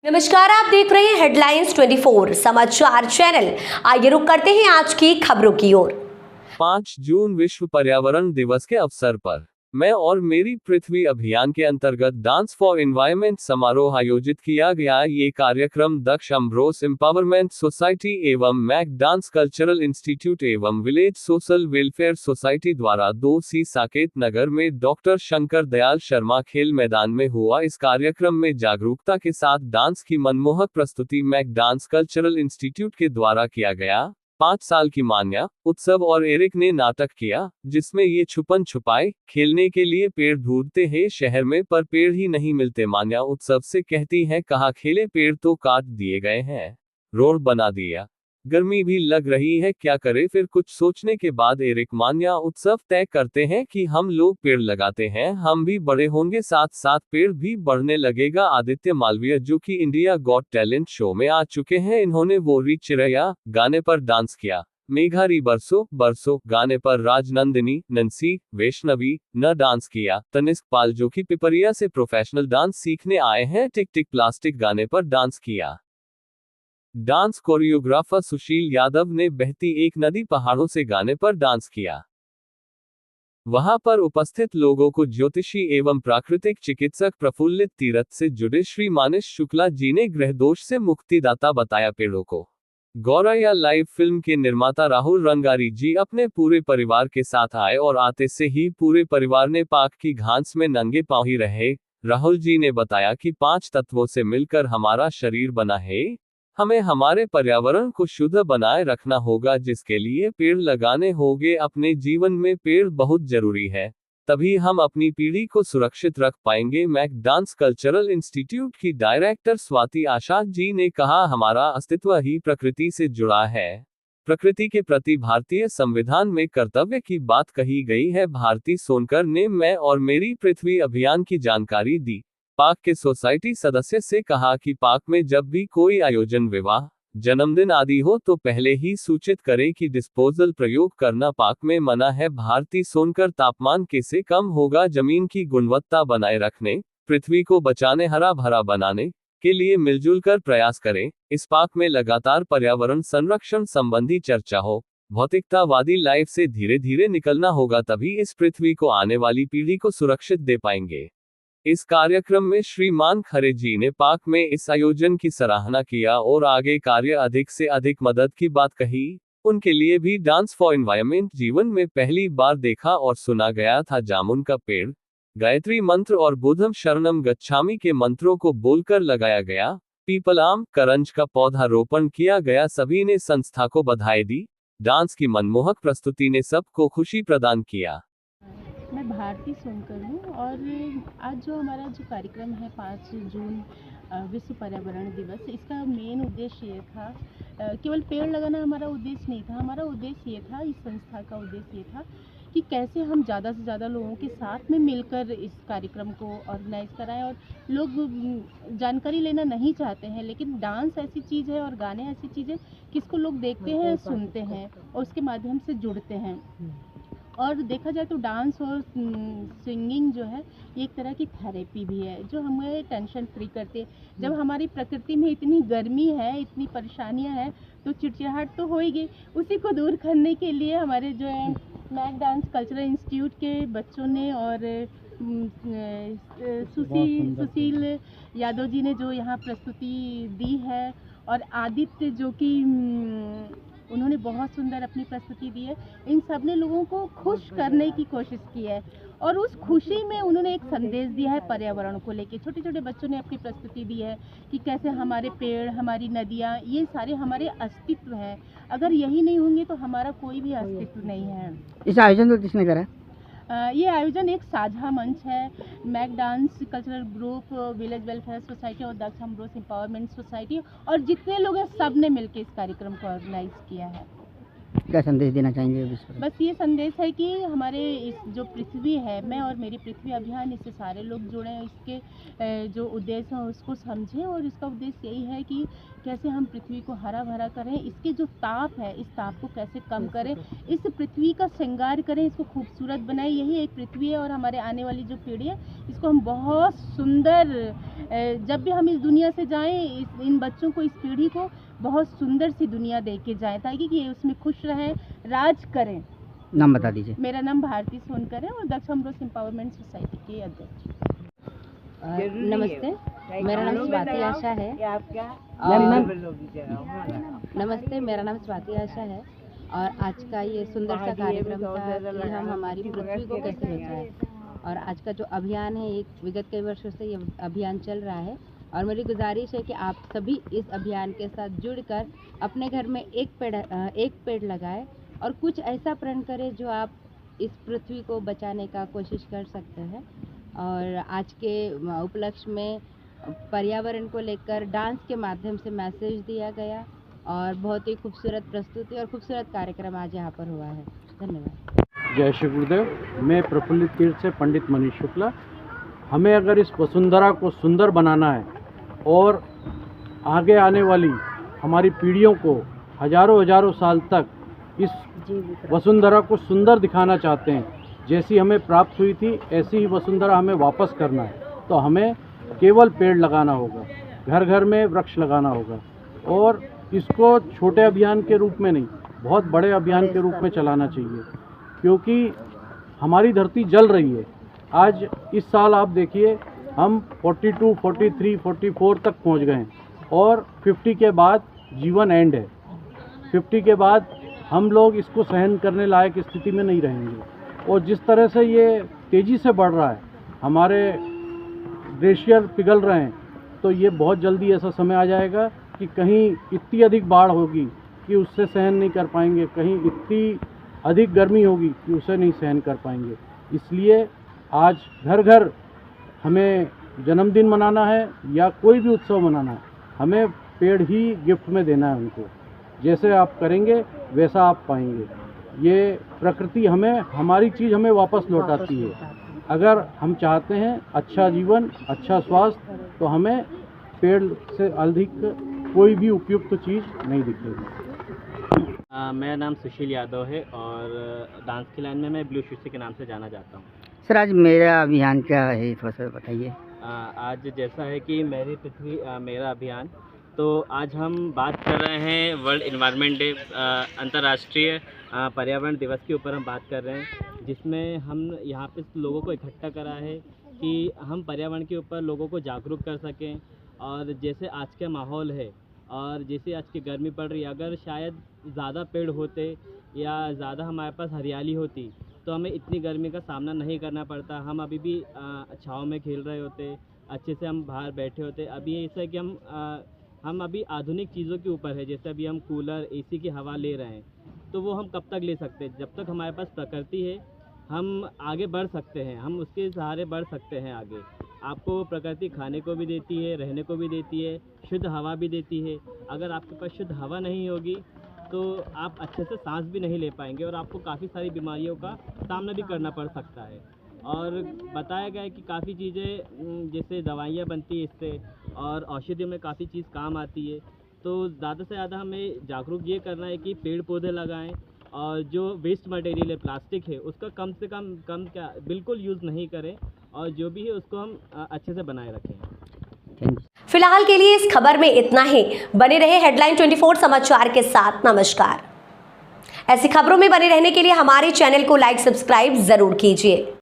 नमस्कार, आप देख रहे हैं हेडलाइंस 24 समाचार चैनल। आइए रुक करते हैं आज की खबरों की ओर। 5 जून विश्व पर्यावरण दिवस के अवसर पर मैं और मेरी पृथ्वी अभियान के अंतर्गत डांस फॉर एनवायरमेंट समारोह आयोजित किया गया। ये कार्यक्रम दक्ष अम्ब्रोस एम्पावरमेंट सोसाइटी एवं मैक डांस कल्चरल इंस्टीट्यूट एवं विलेज सोशल वेलफेयर सोसाइटी द्वारा 2C साकेत नगर में डॉक्टर शंकर दयाल शर्मा खेल मैदान में हुआ। इस कार्यक्रम में जागरूकता के साथ डांस की मनमोहक प्रस्तुति मैक डांस कल्चरल इंस्टीट्यूट के द्वारा किया गया। 5 साल की मान्या उत्सव और एरिक ने नाटक किया, जिसमें ये छुपन छुपाए खेलने के लिए पेड़ ढूंढते हैं शहर में, पर पेड़ ही नहीं मिलते। मान्या उत्सव से कहती हैं, कहा खेले पेड़ तो काट दिए गए हैं, रोड बना दिया, गर्मी भी लग रही है, क्या करे फिर। कुछ सोचने के बाद एरिक मान्या उत्सव तय करते हैं कि हम लोग पेड़ लगाते हैं, हम भी बड़े होंगे, साथ साथ पेड़ भी बढ़ने लगेगा। आदित्य मालवीय जो कि इंडिया गॉट टैलेंट शो में आ चुके हैं, इन्होंने वो री चिरैया गाने पर डांस किया। मेघारी बरसो बरसो गाने पर राजनंदिनी नंसी वैष्णवी न डांस किया। तनिष्क पाल जो कि पिपरिया से प्रोफेशनल डांस सीखने आए हैं, टिक टिक प्लास्टिक गाने पर डांस किया। डांस कोरियोग्राफर सुशील यादव ने बहती एक नदी पहाड़ों से गाने पर डांस किया। वहां पर उपस्थित लोगों को ज्योतिषी एवं प्राकृतिक चिकित्सक प्रफुल्लित तीरथ से जुड़े श्री मानिश शुक्ला जी ने ग्रह दोष से मुक्तिदाता बताया पेड़ों को। गौरैया लाइव फिल्म के निर्माता राहुल रंगारी जी अपने पूरे परिवार के साथ आए और आते से ही पूरे परिवार ने पाक की घास में नंगे पांव ही रहे। राहुल जी ने बताया कि 5 तत्वों से मिलकर हमारा शरीर बना है, हमें हमारे पर्यावरण को शुद्ध बनाए रखना होगा, जिसके लिए पेड़ लगाने होंगे। अपने जीवन में पेड़ बहुत जरूरी है, तभी हम अपनी पीढ़ी को सुरक्षित रख पाएंगे। मैक डांस कल्चरल इंस्टीट्यूट की डायरेक्टर स्वाति आशा जी ने कहा, हमारा अस्तित्व ही प्रकृति से जुड़ा है, प्रकृति के प्रति भारतीय संविधान में कर्तव्य की बात कही गई है। भारती सोनकर ने मैं और मेरी पृथ्वी अभियान की जानकारी दी। पाक के सोसाइटी सदस्य से कहा कि पाक में जब भी कोई आयोजन, विवाह, जन्मदिन आदि हो तो पहले ही सूचित करें कि डिस्पोजल प्रयोग करना पाक में मना है। भारती सोनकर तापमान कैसे कम होगा, जमीन की गुणवत्ता बनाए रखने, पृथ्वी को बचाने, हरा भरा बनाने के लिए मिलजुल कर प्रयास करें। इस पाक में लगातार पर्यावरण संरक्षण संबंधी चर्चा हो। भौतिकतावादी लाइफ से धीरे धीरे निकलना होगा, तभी इस पृथ्वी को आने वाली पीढ़ी को सुरक्षित दे पाएंगे। इस कार्यक्रम में श्रीमान खरे जी ने पाक में इस आयोजन की सराहना किया और आगे कार्य अधिक से अधिक मदद की बात कही। उनके लिए भी डांस फॉर एनवायरमेंट जीवन में पहली बार देखा और सुना गया था। जामुन का पेड़, गायत्री मंत्र और बुद्धम शरणम गच्छामि के मंत्रों को बोलकर लगाया गया। पीपलाम, करंज का पौधा रोपण किया गया। सभी ने संस्था को बधाई दी। डांस की मनमोहक प्रस्तुति ने सबको खुशी प्रदान किया। मैं भारती सोनकर हूँ और आज जो हमारा कार्यक्रम है 5 जून विश्व पर्यावरण दिवस, इसका मेन उद्देश्य ये था, केवल पेड़ लगाना हमारा उद्देश्य नहीं था। हमारा उद्देश्य ये था, इस संस्था का उद्देश्य ये था कि कैसे हम ज़्यादा से ज़्यादा लोगों के साथ में मिलकर इस कार्यक्रम को ऑर्गेनाइज कराएं। और लोग जानकारी लेना नहीं चाहते हैं, लेकिन डांस ऐसी चीज़ है और गाने ऐसी चीज़ है कि इसको लोग देखते हैं, सुनते हैं और उसके माध्यम से जुड़ते हैं। और देखा जाए तो डांस और सिंगिंग जो है, ये एक तरह की थेरेपी भी है, जो हमें टेंशन फ्री करती है। जब हमारी प्रकृति में इतनी गर्मी है, इतनी परेशानियां हैं, तो चिड़चिड़ाहट तो होएगी। उसी को दूर करने के लिए हमारे जो है मैक डांस कल्चरल इंस्टीट्यूट के बच्चों ने और सुशील यादव जी ने जो यहाँ प्रस्तुति दी है, और आदित्य जो कि उन्होंने बहुत सुंदर अपनी प्रस्तुति दी है। इन सब ने लोगों को खुश करने की कोशिश की है और उस खुशी में उन्होंने एक संदेश दिया है पर्यावरण को लेके। छोटे छोटे बच्चों ने अपनी प्रस्तुति दी है कि कैसे हमारे पेड़, हमारी नदियाँ, ये सारे हमारे अस्तित्व हैं। अगर यही नहीं होंगे तो हमारा कोई भी अस्तित्व नहीं है। इस आयोजन को किसने करा? ये आयोजन एक साझा मंच है, Mac dance cultural group, village welfare society और दक्ष अम्ब्रोस एम्पावरमेंट सोसाइटी, और जितने लोग हैं सब ने मिलकर इस कार्यक्रम को ऑर्गेनाइज किया है। क्या संदेश देना चाहेंगे विश्व पर? बस ये संदेश है कि हमारे इस जो पृथ्वी है, मैं और मेरी पृथ्वी अभियान, इससे सारे लोग जुड़ें, इसके जो उद्देश्य हैं उसको समझें, और इसका उद्देश्य यही है कि कैसे हम पृथ्वी को हरा भरा करें, इसके जो ताप है इस ताप को कैसे कम करें, इस पृथ्वी का श्रृंगार करें, इसको खूबसूरत बनाएं। यही एक पृथ्वी है और हमारे आने वाली जो पीढ़ी है इसको हम बहुत सुंदर, जब भी हम इस दुनिया से जाएं, इन बच्चों को, इस पीढ़ी को बहुत सुंदर सी दुनिया दे के जाएं, ताकि कि ये उसमें खुश रहें, राज करें। नाम बता दीजिए। मेरा नाम भारती सोनकर है और दक्ष अमरोस एम्पावरमेंट सोसाइटी की अध्यक्ष। नमस्ते, मेरा नाम स्वाति आशा है। नमस्ते, मेरा नाम स्वाति आशा है और आज का ये सुंदर सा कार्यक्रम था कि हम हमारी पृथ्वी को कैसे बचाएं। और आज का जो अभियान है, एक विगत कई वर्षों से ये अभियान चल रहा है और मेरी गुजारिश है कि आप सभी इस अभियान के साथ जुड़कर अपने घर में एक पेड़ लगाएं और कुछ ऐसा प्रण करें जो आप इस पृथ्वी को बचाने का कोशिश कर सकते हैं। और आज के उपलक्ष्य में पर्यावरण को लेकर डांस के माध्यम से मैसेज दिया गया और बहुत ही खूबसूरत प्रस्तुति और खूबसूरत कार्यक्रम आज यहाँ पर हुआ है। धन्यवाद। जय श्री गुरुदेव। मैं प्रफुल्लित तीर्थ से पंडित मनीष शुक्ला। हमें अगर इस वसुंधरा को सुंदर बनाना है और आगे आने वाली हमारी पीढ़ियों को हजारों साल तक इस वसुंधरा को सुंदर दिखाना चाहते हैं, जैसी हमें प्राप्त हुई थी ऐसी ही वसुंधरा हमें वापस करना है, तो हमें केवल पेड़ लगाना होगा, घर घर में वृक्ष लगाना होगा और इसको छोटे अभियान के रूप में नहीं, बहुत बड़े अभियान के रूप में चलाना चाहिए, क्योंकि हमारी धरती जल रही है। आज इस साल आप देखिए हम 42, 43, 44 तक पहुंच गए हैं और 50 के बाद जीवन एंड है। 50 के बाद हम लोग इसको सहन करने लायक स्थिति में नहीं रहेंगे और जिस तरह से ये तेज़ी से बढ़ रहा है, हमारे ग्लेशियर पिघल रहे हैं, तो ये बहुत जल्दी ऐसा समय आ जाएगा कि कहीं इतनी अधिक बाढ़ होगी कि उससे सहन नहीं कर पाएंगे, कहीं इतनी अधिक गर्मी होगी कि उसे नहीं सहन कर पाएंगे। इसलिए आज घर घर हमें जन्मदिन मनाना है या कोई भी उत्सव मनाना है, हमें पेड़ ही गिफ्ट में देना है उनको। जैसे आप करेंगे वैसा आप पाएंगे। ये प्रकृति हमें हमारी चीज़ हमें वापस लौटाती है। अगर हम चाहते हैं अच्छा जीवन, अच्छा स्वास्थ्य, तो हमें पेड़ से अधिक कोई भी उपयुक्त चीज़ नहीं दिखेगी। मेरा नाम सुशील यादव है और डांस की लाइन में मैं ब्लू शिष्य के नाम से जाना जाता हूँ। सर, आज मेरा अभियान क्या है, थोड़ा सा बताइए। आज जैसा है कि मेरी पृथ्वी मेरा अभियान, तो आज हम बात कर रहे हैं वर्ल्ड इन्वायरमेंट डे, अंतर्राष्ट्रीय पर्यावरण दिवस के ऊपर हम बात कर रहे हैं, जिसमें हम यहाँ पे लोगों को इकट्ठा करा है कि हम पर्यावरण के ऊपर लोगों को जागरूक कर सकें। और जैसे आज का माहौल है और जैसे आज की गर्मी पड़ रही है, अगर शायद ज़्यादा पेड़ होते या ज़्यादा हमारे पास हरियाली होती तो हमें इतनी गर्मी का सामना नहीं करना पड़ता। हम अभी भी छाँव में खेल रहे होते, अच्छे से हम बाहर बैठे होते। अभी ऐसा है कि हम अभी आधुनिक चीज़ों के ऊपर है, जैसे अभी हम कूलर, एसी की हवा ले रहे हैं, तो वो हम कब तक ले सकते हैं? जब तक हमारे पास प्रकृति है हम आगे बढ़ सकते हैं, हम उसके सहारे बढ़ सकते हैं आगे। आपको प्रकृति खाने को भी देती है, रहने को भी देती है, शुद्ध हवा भी देती है। अगर आपके पास शुद्ध हवा नहीं होगी तो आप अच्छे से सांस भी नहीं ले पाएंगे और आपको काफ़ी सारी बीमारियों का सामना भी करना पड़ सकता है। और बताया गया है कि काफ़ी चीज़ें जैसे दवाइयाँ बनती है इससे और औषधियों में काफ़ी चीज़ काम आती है। तो ज़्यादा से ज़्यादा हमें जागरूक ये करना है कि पेड़ पौधे लगाएं और जो वेस्ट मटेरियल है, प्लास्टिक है, उसका कम से कम क्या बिल्कुल यूज़ नहीं करें और जो भी है उसको हम अच्छे से बनाए रखें। फिलहाल के लिए इस खबर में इतना ही। बने रहे हेडलाइन 24 समाचार के साथ। नमस्कार। ऐसी खबरों में बने रहने के लिए हमारे चैनल को लाइक, सब्सक्राइब जरूर कीजिए।